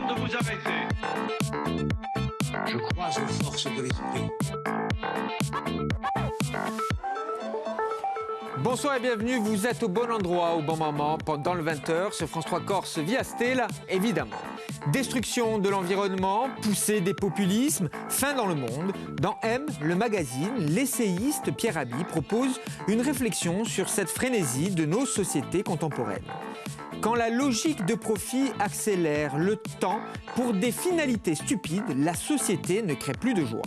de vous arrêter. Je crois aux forces de l'esprit. Bonsoir et bienvenue, vous êtes au bon endroit, au bon moment, pendant le 20h sur France 3 Corse via Stella, évidemment. Destruction de l'environnement, poussée des populismes, fin dans le monde. Dans M, le magazine, l'essayiste Pierre Rabhi propose une réflexion sur cette frénésie de nos sociétés contemporaines. Quand la logique de profit accélère le temps pour des finalités stupides, la société ne crée plus de joie.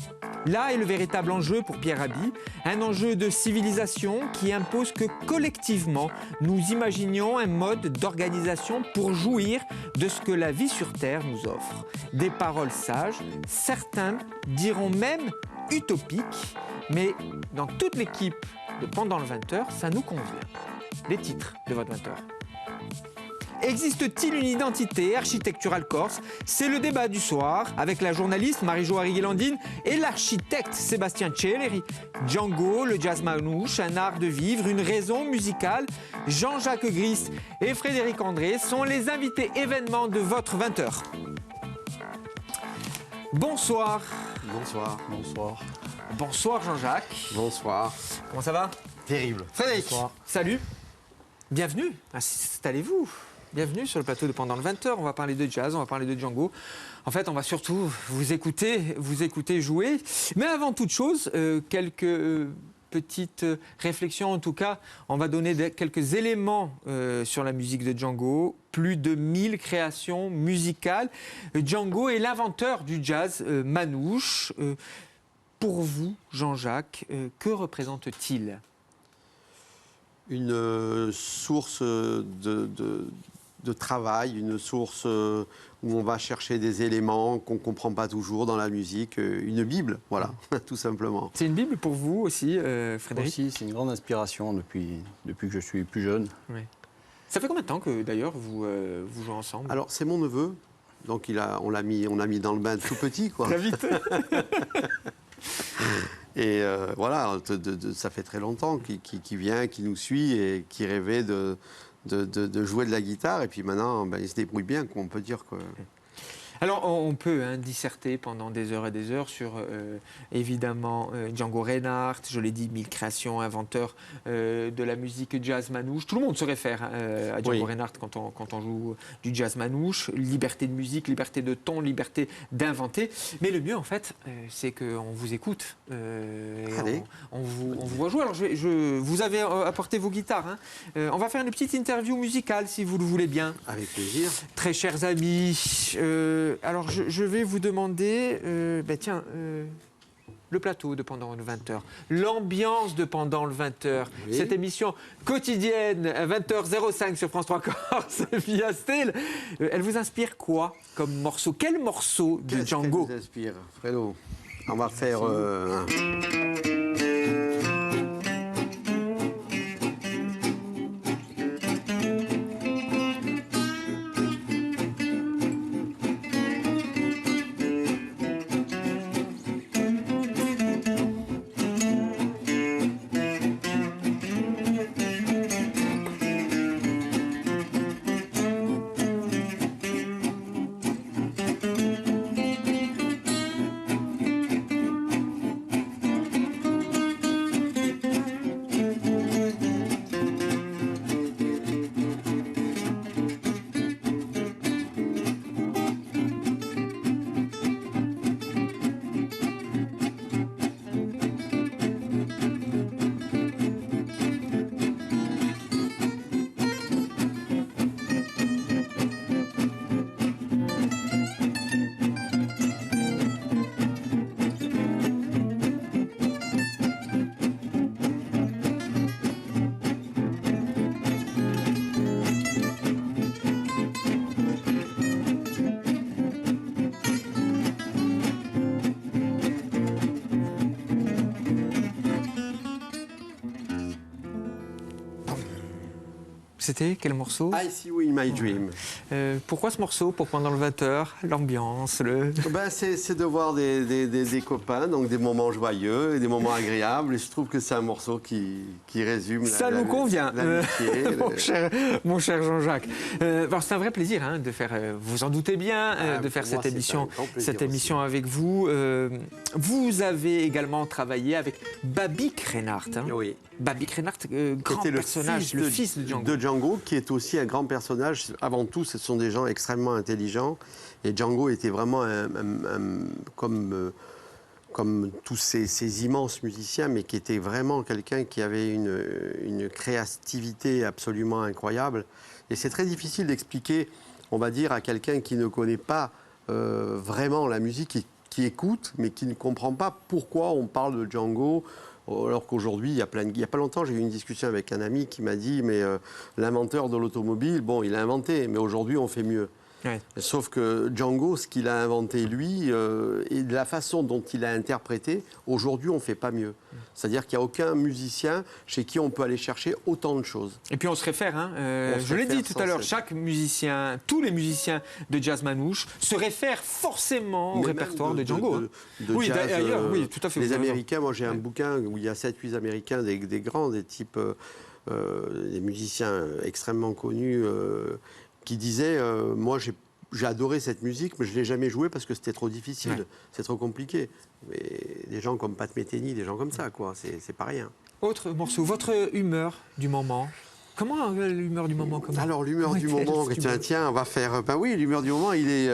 Là est le véritable enjeu pour Pierre Rabhi, un enjeu de civilisation qui impose que collectivement nous imaginions un mode d'organisation pour jouir de ce que la vie sur Terre nous offre. Des paroles sages, certains diront même utopiques, mais dans toute l'équipe de Pendant le 20h, ça nous convient. Les titres de votre 20h. Existe-t-il une identité architecturale corse? C'est le débat du soir avec la journaliste Marie-Jo Harry-Guélandine et l'architecte Sébastien Celleri. Django, le jazz manouche, un art de vivre, une raison musicale. Jean-Jacques Gris et Frédéric André sont les invités événements de votre 20h. Bonsoir. Bonsoir. Bonsoir. Bonsoir Jean-Jacques. Bonsoir. Comment ça va? Terrible. Frédéric. Bonsoir. Salut. Bienvenue. Installez-vous. Bienvenue sur le plateau de Pendant le 20h. On va parler de jazz, on va parler de Django. En fait, on va surtout vous écouter jouer. Mais avant toute chose, quelques petites réflexions. En tout cas, on va donner quelques éléments sur la musique de Django. Plus de 1000 créations musicales. Django est l'inventeur du jazz manouche. Pour vous, Jean-Jacques, que représente-t-il ? Une source de travail, une source où on va chercher des éléments qu'on ne comprend pas toujours dans la musique, une Bible, voilà, tout simplement. C'est une Bible pour vous aussi, Frédéric? Aussi, c'est une grande inspiration depuis que je suis plus jeune. Oui. Ça fait combien de temps que d'ailleurs vous jouez ensemble? Alors c'est mon neveu, donc on l'a mis dans le bain tout petit, quoi. Très vite. Et voilà, ça fait très longtemps qu'il vient, qu'il nous suit et qui rêvait de jouer de la guitare. Et puis maintenant, il se débrouille bien, on peut dire. Quoi. Alors, on peut disserter pendant des heures et des heures sur, évidemment, Django Reinhardt, je l'ai dit, 1000 créations, inventeur de la musique jazz manouche. Tout le monde se réfère à Django Reinhardt quand on joue du jazz manouche. Liberté de musique, liberté de ton, liberté d'inventer. Mais le mieux, en fait, c'est qu'on vous écoute. On vous voit jouer. Alors, vous avez apporté vos guitares. On va faire une petite interview musicale, si vous le voulez bien. Avec plaisir. Très chers amis, alors je vais vous demander, le plateau de Pendant le 20h, l'ambiance de Pendant le 20h, oui. Cette émission quotidienne à 20h05 sur France 3 Corse via Stella, elle vous inspire quoi comme morceau? Quel morceau de Django? Qu'est-ce qui vous inspire, Fredo? On va faire... C'était quel morceau? I See You in My Dream. Pourquoi ce morceau pour pendant le 20h? L'ambiance, C'est de voir des copains, donc des moments joyeux et des moments agréables. Et je trouve que c'est un morceau qui résume ça nous convient, l'amitié. mon cher Jean-Jacques. C'est un vrai plaisir hein, de faire, vous en doutez bien, de faire cette émission avec vous. Vous avez également travaillé avec Babik Reinhardt. Hein. Oui. Babik Reinhardt, grand personnage, le fils de Django. De Django, qui est aussi un grand personnage. Avant tout, ce sont des gens extrêmement intelligents. Et Django était vraiment comme tous ces immenses musiciens, mais qui était vraiment quelqu'un qui avait une créativité absolument incroyable. Et c'est très difficile d'expliquer, on va dire, à quelqu'un qui ne connaît pas vraiment la musique, qui écoute, mais qui ne comprend pas pourquoi on parle de Django. Alors qu'aujourd'hui, il y a pas longtemps, j'ai eu une discussion avec un ami qui m'a dit, mais l'inventeur de l'automobile, bon, il a inventé, mais aujourd'hui, on fait mieux. Ouais. Sauf que Django, ce qu'il a inventé lui, et de la façon dont il a interprété, aujourd'hui on ne fait pas mieux. C'est-à-dire qu'il n'y a aucun musicien chez qui on peut aller chercher autant de choses. Et puis on se réfère, hein, je l'ai dit tout à l'heure, chaque musicien, tous les musiciens de jazz manouche se réfèrent forcément au répertoire de Django. Oui, d'ailleurs, oui, tout à fait. Les Américains, moi j'ai un bouquin où il y a 7-8 Américains, des grands, des types, des musiciens extrêmement connus, qui disait moi j'ai adoré cette musique, mais je ne l'ai jamais jouée parce que c'était trop difficile, c'est trop compliqué. Mais des gens comme Pat Metheny, des gens comme ça, quoi, c'est pas rien. Autre morceau, votre humeur du moment. Comment l'humeur du moment Alors l'humeur du moment, tiens, on va faire... Ben oui, l'humeur du moment, il est...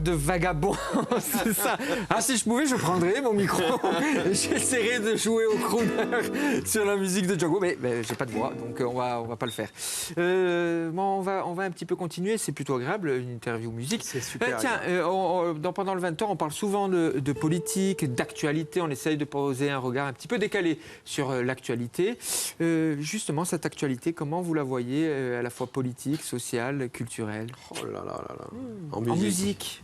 De vagabond, c'est ça. Ah, si je pouvais, je prendrais mon micro et j'essaierais de jouer au crooner sur la musique de Django, mais j'ai pas de voix, donc on va pas le faire. Bon, on va un petit peu continuer, c'est plutôt agréable, une interview musique. C'est super. Tiens, pendant le 20h, on parle souvent de politique, d'actualité, on essaye de poser un regard un petit peu décalé sur l'actualité. Justement, cette actualité, comment vous la voyez, à la fois politique, sociale, culturelle? Oh là là là là. En musique.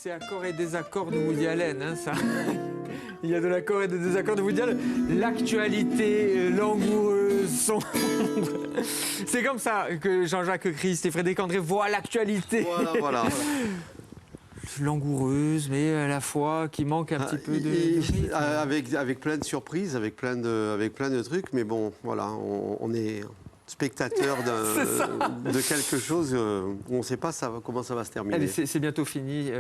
C'est accords et désaccords de Woody Allen, hein, ça. Il y a de l'accord et des désaccords de Woody Allen. L'actualité langoureuse, sombre. C'est comme ça que Jean-Jacques Christ et Frédéric André voient l'actualité. Voilà. Langoureuse, mais à la fois qui manque un petit peu de... Avec plein de surprises, avec plein de trucs, mais bon, voilà, on est spectateur de quelque chose où on ne sait pas comment ça va se terminer. Allez, c'est bientôt fini,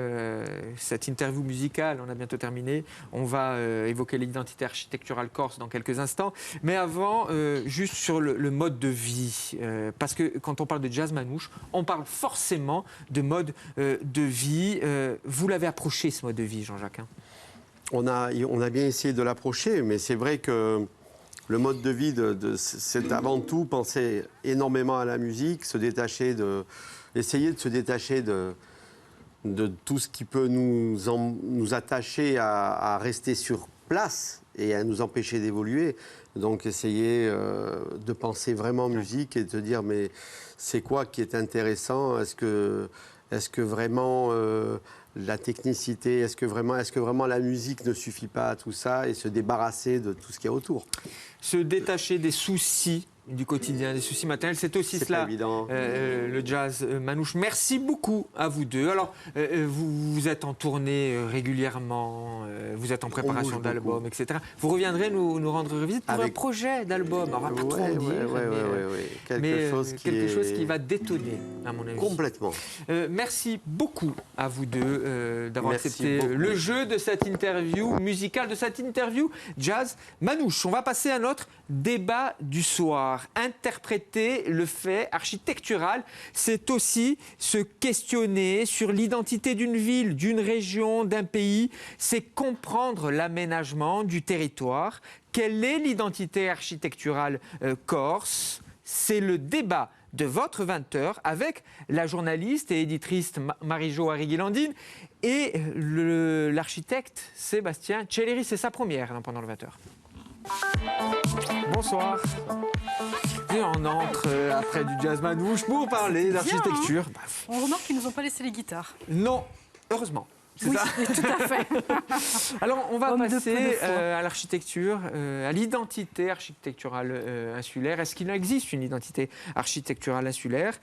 cette interview musicale, on a bientôt terminé. On va évoquer l'identité architecturale corse dans quelques instants. Mais avant, juste sur le mode de vie, parce que quand on parle de jazz manouche, on parle forcément de mode de vie. Vous l'avez approché, ce mode de vie, Jean-Jacques, hein? On a bien essayé de l'approcher, mais c'est vrai que le mode de vie, c'est avant tout penser énormément à la musique, essayer de se détacher de tout ce qui peut nous attacher à rester sur place et à nous empêcher d'évoluer. Donc essayer de penser vraiment musique et de se dire mais c'est quoi qui est intéressant ? Est-ce que vraiment la technicité, est-ce que vraiment la musique ne suffit pas à tout ça et se débarrasser de tout ce qu'il y a autour ? Se détacher des soucis du quotidien, des soucis matériels, c'est aussi cela, le jazz manouche. Merci beaucoup à vous deux. Alors, vous êtes en tournée régulièrement, vous êtes en préparation d'albums, etc. Vous reviendrez nous rendre visite pour un projet d'album. On ne va pas trop en dire, quelque chose qui va détonner, à mon avis. Complètement. Merci beaucoup à vous deux d'avoir accepté le jeu de cette interview musicale, de cette interview jazz manouche. On va passer à notre débat du soir. Interpréter le fait architectural, c'est aussi se questionner sur l'identité d'une ville, d'une région, d'un pays. C'est comprendre l'aménagement du territoire. Quelle est l'identité architecturale corse ? C'est le débat de votre 20h avec la journaliste et éditrice Marie-Jo Arriguilandine et l'architecte Sébastien Celleri. C'est sa première pendant le 20h. Bonsoir. Et on entre après du jazz manouche pour parler d'architecture. Hein. On remarque qu'ils ne nous ont pas laissé les guitares. Non, heureusement. Oui, tout à fait. Alors, on va passer à l'architecture, à l'identité architecturale insulaire. Est-ce qu'il existe une identité architecturale insulaire ?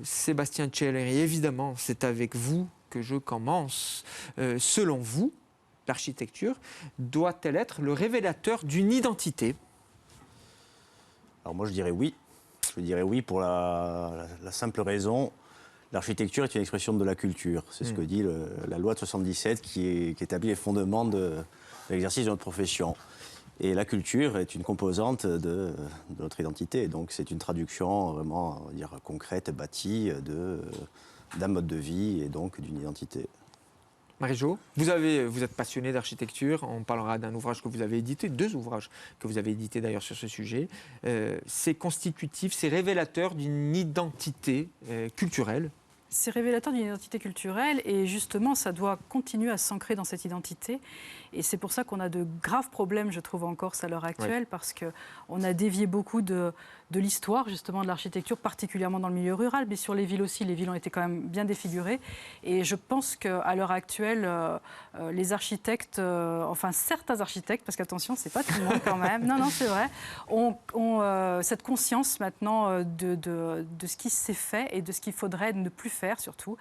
Sébastien Celleri, évidemment, c'est avec vous que je commence. Selon vous, l'architecture doit-elle être le révélateur d'une identité ? Alors moi je dirais oui. Je dirais oui pour la simple raison, l'architecture est une expression de la culture. C'est ce que dit la loi de 77 qui établit les fondements de l'exercice de notre profession. Et la culture est une composante de notre identité. Donc c'est une traduction vraiment, on va dire, concrète, bâtie d'un mode de vie et donc d'une identité. Marie-Jo, vous êtes passionnée d'architecture. On parlera d'un ouvrage que vous avez édité, 2 ouvrages que vous avez édités d'ailleurs sur ce sujet. C'est constitutif, c'est révélateur d'une identité culturelle. C'est révélateur d'une identité culturelle et justement, ça doit continuer à s'ancrer dans cette identité. Et c'est pour ça qu'on a de graves problèmes, je trouve, en Corse à l'heure actuelle, parce qu'on a dévié beaucoup de l'histoire, justement, de l'architecture, particulièrement dans le milieu rural, mais sur les villes aussi. Les villes ont été quand même bien défigurées. Et je pense qu'à l'heure actuelle, les architectes, enfin certains architectes, parce qu'attention, c'est pas tout le monde quand même, non, c'est vrai, ont cette conscience maintenant de ce qui s'est fait et de ce qu'il faudrait ne plus faire, surtout.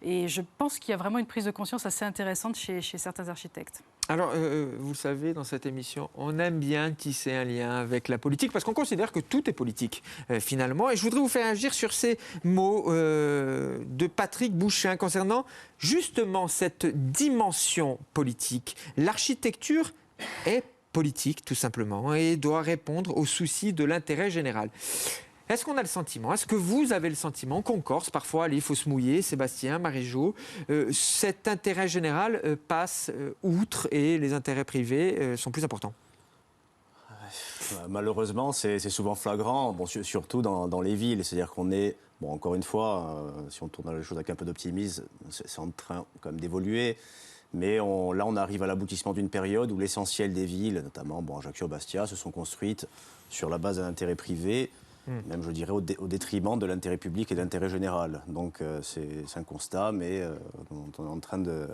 Et je pense qu'il y a vraiment une prise de conscience assez intéressante chez certains architectes. Alors, vous le savez, dans cette émission, on aime bien tisser un lien avec la politique parce qu'on considère que tout est politique, finalement. Et je voudrais vous faire agir sur ces mots de Patrick Bouchin concernant justement cette dimension politique. L'architecture est politique, tout simplement, et doit répondre aux soucis de l'intérêt général. Est-ce qu'on a le sentiment, est-ce que vous avez le sentiment qu'en Corse, parfois, il faut se mouiller, Sébastien, Marie-Jo, cet intérêt général passe outre et les intérêts privés sont plus importants ? Malheureusement, c'est souvent flagrant, surtout dans les villes. C'est-à-dire qu'on est, encore une fois, si on tourne les choses avec un peu d'optimisme, c'est en train quand même d'évoluer. Mais là, on arrive à l'aboutissement d'une période où l'essentiel des villes, notamment Ajaccio, Bastia, se sont construites sur la base d'un intérêt privé. même je dirais au détriment de l'intérêt public et de l'intérêt général. Donc c'est un constat, mais on est en train de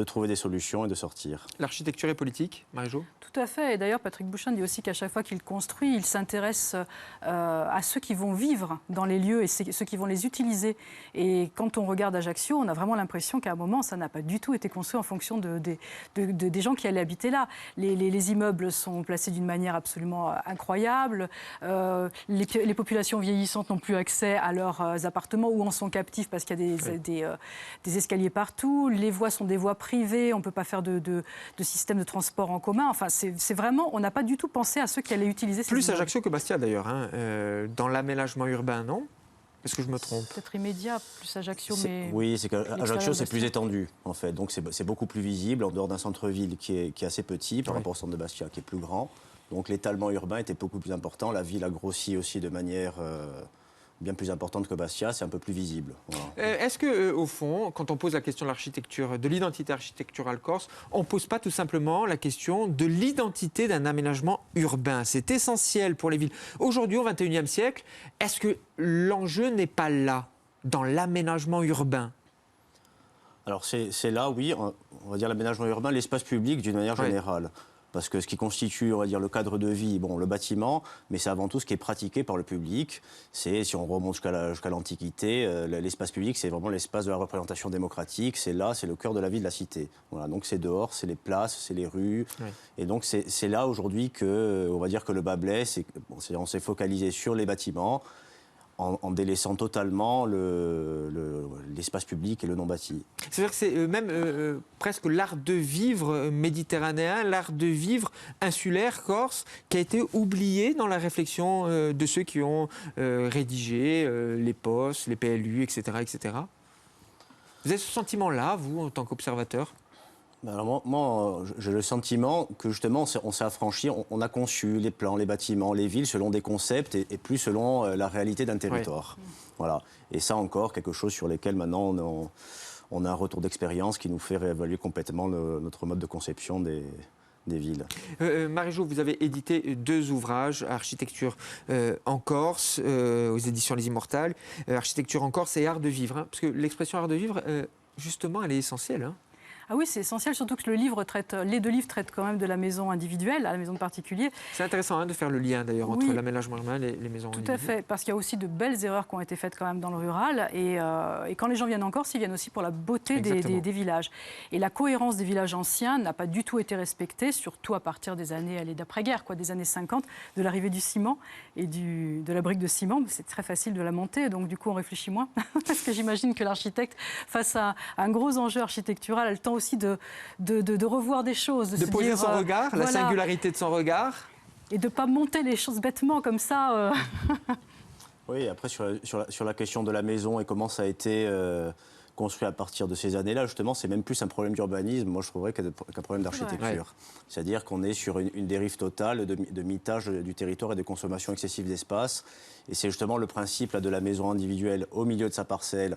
trouver des solutions et de sortir. L'architecture est politique, Marie-Jo ? Tout à fait. Et d'ailleurs, Patrick Bouchain dit aussi qu'à chaque fois qu'il construit, il s'intéresse à ceux qui vont vivre dans les lieux et ceux qui vont les utiliser. Et quand on regarde Ajaccio, on a vraiment l'impression qu'à un moment, ça n'a pas du tout été construit en fonction des gens qui allaient habiter là. Les immeubles sont placés d'une manière absolument incroyable. Les populations vieillissantes n'ont plus accès à leurs appartements ou en sont captifs parce qu'il y a des escaliers partout. Les voies sont des voies privées. On ne peut pas faire de système de transport en commun. Enfin, c'est vraiment, on n'a pas du tout pensé à ceux qui allaient utiliser ces Plus immeubles. Ajaccio que Bastia d'ailleurs, dans l'aménagement urbain, non ? Est-ce que je me trompe ? Peut-être immédiat, plus Ajaccio, mais... Oui, c'est qu'Ajaccio, c'est plus Bastia. étendu, en fait. Donc, c'est beaucoup plus visible, en dehors d'un centre-ville qui est assez petit, par rapport au centre de Bastia, qui est plus grand. Donc, l'étalement urbain était beaucoup plus important. La ville a grossi aussi de manière bien plus importante que Bastia. C'est un peu plus visible. Voilà. Est-ce que, au fond, quand on pose la question de l'architecture, de l'identité architecturale corse, on ne pose pas tout simplement la question de l'identité d'un aménagement urbain ? C'est essentiel pour les villes. Aujourd'hui, au XXIe siècle, est-ce que l'enjeu n'est pas là, dans l'aménagement urbain ? Alors, c'est là, oui, on va dire l'aménagement urbain, l'espace public d'une manière générale. Parce que ce qui constitue, on va dire, le cadre de vie, bon, le bâtiment, mais c'est avant tout ce qui est pratiqué par le public. C'est, si on remonte jusqu'à l'Antiquité, l'espace public, c'est vraiment l'espace de la représentation démocratique. C'est là, c'est le cœur de la vie de la cité. Voilà, donc c'est dehors, c'est les places, c'est les rues. Oui. Et donc c'est là aujourd'hui que, on va dire que le bas blesse. On s'est focalisé sur les bâtiments, en délaissant totalement l'espace public et le non bâti. C'est-à-dire que c'est même presque l'art de vivre méditerranéen, l'art de vivre insulaire corse, qui a été oublié dans la réflexion de ceux qui ont rédigé les POS, les PLU, etc., etc. Vous avez ce sentiment-là, vous, en tant qu'observateur ? Alors moi, j'ai le sentiment que justement, on s'est affranchi, on a conçu les plans, les bâtiments, les villes selon des concepts et plus selon la réalité d'un territoire. Oui. Voilà. Et ça encore, quelque chose sur lesquels maintenant on a un retour d'expérience qui nous fait réévaluer complètement notre mode de conception des villes. Marie-Jo, vous avez édité 2 ouvrages, Architecture en Corse, aux éditions Les Immortales, Architecture en Corse et Art de vivre. Parce que l'expression art de vivre, justement, elle est essentielle. Ah oui, c'est essentiel, surtout que les 2 livres traitent quand même de la maison individuelle, à la maison de particulier. C'est intéressant de faire le lien d'ailleurs entre l'aménagement urbain et les maisons individuelles. Tout à fait, parce qu'il y a aussi de belles erreurs qui ont été faites quand même dans le rural. Et quand les gens viennent en Corse, ils viennent aussi pour la beauté des villages. Et la cohérence des villages anciens n'a pas du tout été respectée, surtout à partir des années d'après-guerre, des années 50, de l'arrivée du ciment et de la brique de ciment. C'est très facile de la monter, donc du coup on réfléchit moins. Parce que j'imagine que l'architecte, face à un gros enjeu architectural, a le temps aussi de revoir des choses. De poser son regard, la singularité de son regard. Et de ne pas monter les choses bêtement comme ça. Oui, après sur la question de la maison et comment ça a été construit à partir de ces années-là, justement, c'est même plus un problème d'urbanisme, moi je trouverais, qu'un problème d'architecture. Ouais. C'est-à-dire qu'on est sur une dérive totale de mitage du territoire et de consommation excessive d'espace. Et c'est justement le principe de la maison individuelle au milieu de sa parcelle,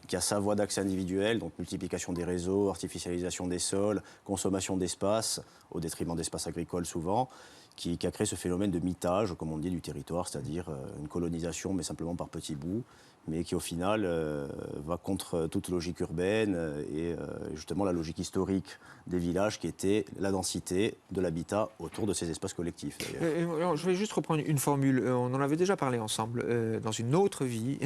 qui a sa voie d'accès individuelle, donc multiplication des réseaux, artificialisation des sols, consommation d'espace, au détriment d'espaces agricoles souvent, qui a créé ce phénomène de mitage, comme on dit, du territoire, c'est-à-dire une colonisation, mais simplement par petits bouts, mais qui au final va contre toute logique urbaine et justement la logique historique des villages qui était la densité de l'habitat autour de ces espaces collectifs. Je vais juste reprendre une formule, on en avait déjà parlé ensemble dans une autre vie,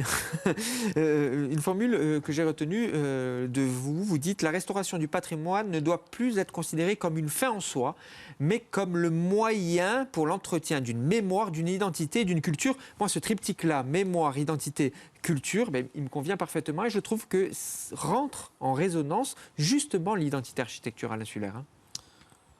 une formule que j'ai retenue de vous. Vous dites: la restauration du patrimoine ne doit plus être considérée comme une fin en soi, mais comme le moyen pour l'entretien d'une mémoire, d'une identité, d'une culture. Moi, ce triptyque-là, mémoire, identité, culture, il me convient parfaitement et je trouve que rentre en résonance justement l'identité architecturale insulaire.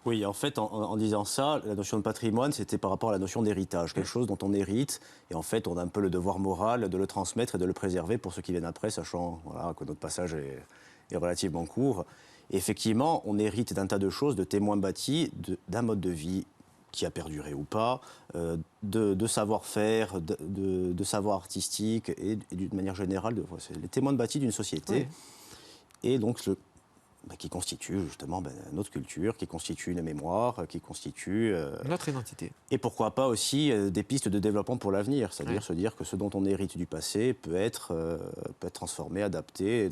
Oui, en fait, en disant ça, la notion de patrimoine, c'était par rapport à la notion d'héritage, quelque chose dont on hérite, et en fait, on a un peu le devoir moral de le transmettre et de le préserver pour ceux qui viennent après, sachant que notre passage est relativement court. Et effectivement, on hérite d'un tas de choses, de témoins bâtis, d'un mode de vie qui a perduré ou pas, de savoir-faire, de savoir artistique et d'une manière générale, c'est les témoins bâtis d'une société. Oui. Et donc, qui constitue justement notre culture, qui constitue une mémoire, qui constitue... Notre identité. Et pourquoi pas aussi des pistes de développement pour l'avenir, c'est-à-dire se dire que ce dont on hérite du passé peut être transformé, adapté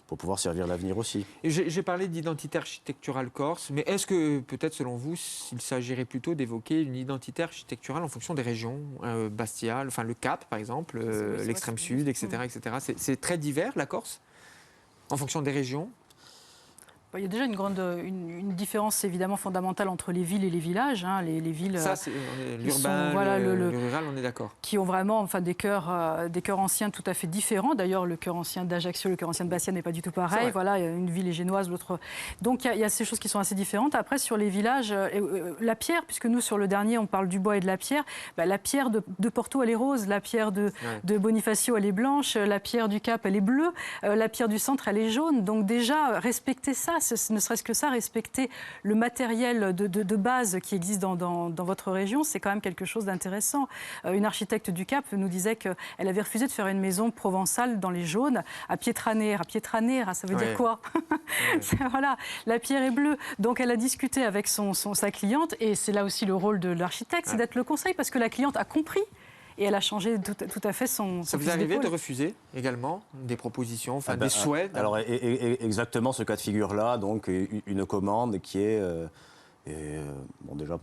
pour pouvoir servir l'avenir aussi. J'ai parlé d'identité architecturale corse, mais est-ce que peut-être selon vous, il s'agirait plutôt d'évoquer une identité architecturale en fonction des régions, Bastia, enfin le Cap par exemple, l'extrême sud, etc. etc. C'est très divers la Corse en fonction des régions? Il y a déjà une différence évidemment fondamentale entre les villes et les villages. Hein. Les villes, ça, c'est l'urbain, voilà, le rural, on est d'accord. Qui ont vraiment des chœurs anciens tout à fait différents. D'ailleurs, le chœur ancien d'Ajaccio, le chœur ancien de Bastia n'est pas du tout pareil. Voilà, une ville est génoise, l'autre. Donc il y a ces choses qui sont assez différentes. Après, sur les villages, la pierre, puisque nous sur le dernier, on parle du bois et de la pierre. La pierre de Porto, elle est rose. La pierre de Bonifacio, elle est blanche. La pierre du Cap, elle est bleue. La pierre du centre, elle est jaune. Donc déjà, respecter ça. Ne serait-ce que ça, respecter le matériel de base qui existe dans votre région, c'est quand même quelque chose d'intéressant. Une architecte du Cap nous disait qu'elle avait refusé de faire une maison provençale dans les jaunes à Pietranera. Pietranera, ça veut dire quoi? Voilà, la pierre est bleue. Donc elle a discuté avec sa cliente, et c'est là aussi le rôle de l'architecte, c'est d'être le conseil, parce que la cliente a compris. Et elle a changé tout à fait son Ça vous est arrivé de refuser également des propositions, enfin des souhaits? Alors exactement ce cas de figure-là, donc une commande qui est... bon déjà,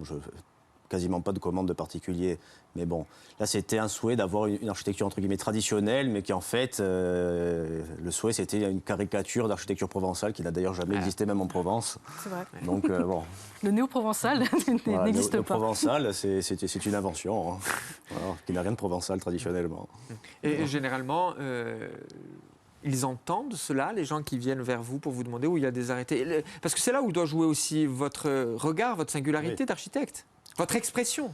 quasiment pas de commande de particulier, mais bon, là c'était un souhait d'avoir une architecture entre guillemets traditionnelle, mais qui en fait, le souhait c'était une caricature d'architecture provençale qui n'a d'ailleurs jamais existé même en Provence. C'est vrai. Donc bon. Le néo-provençal n'existe pas. Le provençal, c'est une invention, hein, voilà, qui n'a rien de provençal traditionnellement. Et généralement, ils entendent cela, les gens qui viennent vers vous pour vous demander où il y a des arrêtés? Parce que c'est là où doit jouer aussi votre regard, votre singularité d'architecte, votre expression.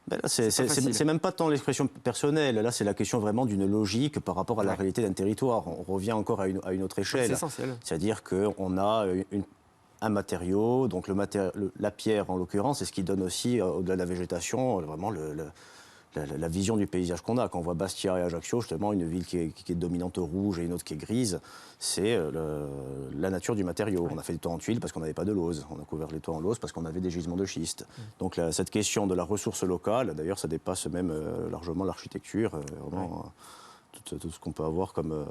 Ben là, c'est même pas tant l'expression personnelle, là c'est la question vraiment d'une logique par rapport à la réalité d'un territoire. On revient encore à une autre échelle. C'est essentiel. C'est-à-dire qu'on a un matériau, donc la pierre en l'occurrence, c'est ce qui donne aussi, au-delà de la végétation, vraiment la vision du paysage qu'on a. Quand on voit Bastia et Ajaccio, justement, une ville qui est dominante rouge et une autre qui est grise, c'est la nature du matériau. On a fait des toits en tuiles parce qu'on n'avait pas de lauze. On a couvert les toits en lauze parce qu'on avait des gisements de schiste. Donc cette question de la ressource locale, d'ailleurs, ça dépasse même largement l'architecture, vraiment tout ce qu'on peut avoir comme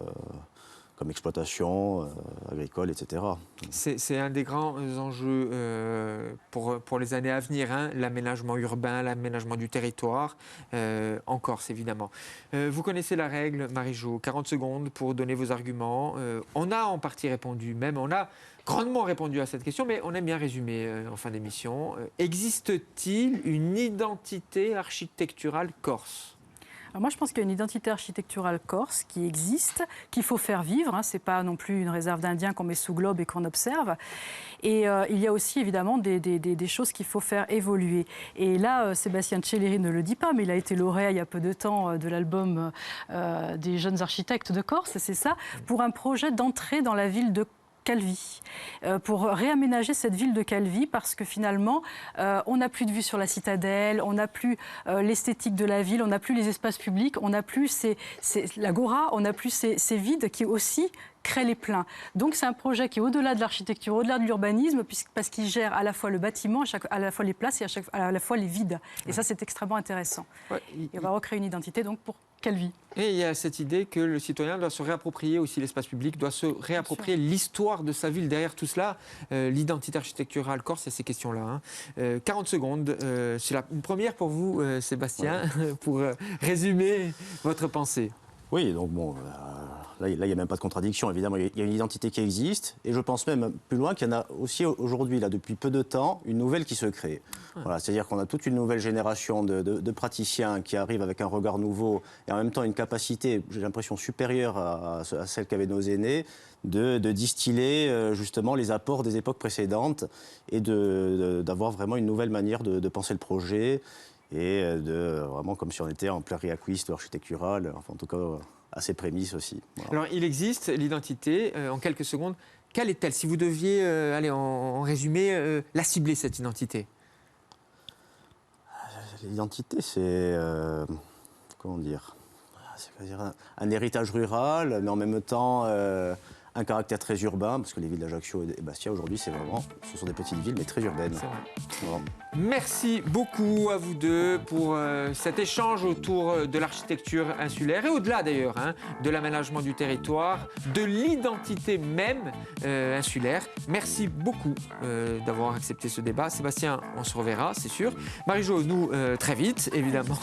exploitation agricole, etc. C'est un des grands enjeux pour les années à venir, hein, l'aménagement urbain, l'aménagement du territoire, en Corse évidemment. Vous connaissez la règle, Marie-Jo, 40 secondes pour donner vos arguments. On a en partie répondu, même on a grandement répondu à cette question, mais on aime bien résumer en fin d'émission. Existe-t-il une identité architecturale corse ? Alors moi, je pense qu'il y a une identité architecturale corse qui existe, qu'il faut faire vivre. Hein. Ce n'est pas non plus une réserve d'Indiens qu'on met sous globe et qu'on observe. Et il y a aussi évidemment des choses qu'il faut faire évoluer. Et là, Sébastien Celleri ne le dit pas, mais il a été lauréat il y a peu de temps de l'album des jeunes architectes de Corse, c'est ça, pour un projet d'entrée dans la ville de Calvi, pour réaménager cette ville de Calvi, parce que finalement, on n'a plus de vue sur la citadelle, on n'a plus l'esthétique de la ville, on n'a plus les espaces publics, on n'a plus l'agora, on n'a plus ces vides qui aussi créent les pleins. Donc c'est un projet qui est au-delà de l'architecture, au-delà de l'urbanisme, parce qu'il gère à la fois le bâtiment, à la fois les places et à la fois les vides. Et ça, c'est extrêmement intéressant. Et on va recréer une identité donc pour Calvi. Et il y a cette idée que le citoyen doit se réapproprier aussi l'espace public, doit se réapproprier l'histoire de sa ville. Derrière tout cela, l'identité architecturale corse, c'est ces questions-là. 40 secondes, c'est une première pour vous, Sébastien, pour résumer votre pensée. Oui, donc bon, là, il n'y a même pas de contradiction, évidemment. Il y a une identité qui existe, et je pense même plus loin qu'il y en a aussi aujourd'hui, là, depuis peu de temps, une nouvelle qui se crée. Voilà, c'est-à-dire qu'on a toute une nouvelle génération de praticiens qui arrivent avec un regard nouveau, et en même temps une capacité, j'ai l'impression, supérieure à celle qu'avaient nos aînés, de distiller justement les apports des époques précédentes, et d'avoir vraiment une nouvelle manière de penser le projet, et vraiment comme si on était en plein réacquiste architectural, enfin en tout cas à ses prémices aussi. Voilà. Alors il existe l'identité, en quelques secondes, quelle est-elle? Si vous deviez, en résumé, la cibler, cette identité? L'identité, c'est, comment dire, un héritage rural, mais en même temps un caractère très urbain, parce que les villes d'Ajaccio et Bastia, aujourd'hui, ce sont des petites villes, mais très urbaines. C'est vrai. Voilà. Merci beaucoup à vous deux pour cet échange autour de l'architecture insulaire et au-delà d'ailleurs, hein, de l'aménagement du territoire, de l'identité même insulaire. Merci beaucoup d'avoir accepté ce débat. Sébastien, on se reverra, c'est sûr. Marie-Jo, nous, très vite, évidemment.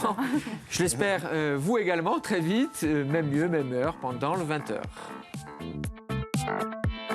Je l'espère, vous également, très vite, même lieu, même heure, pendant le 20h.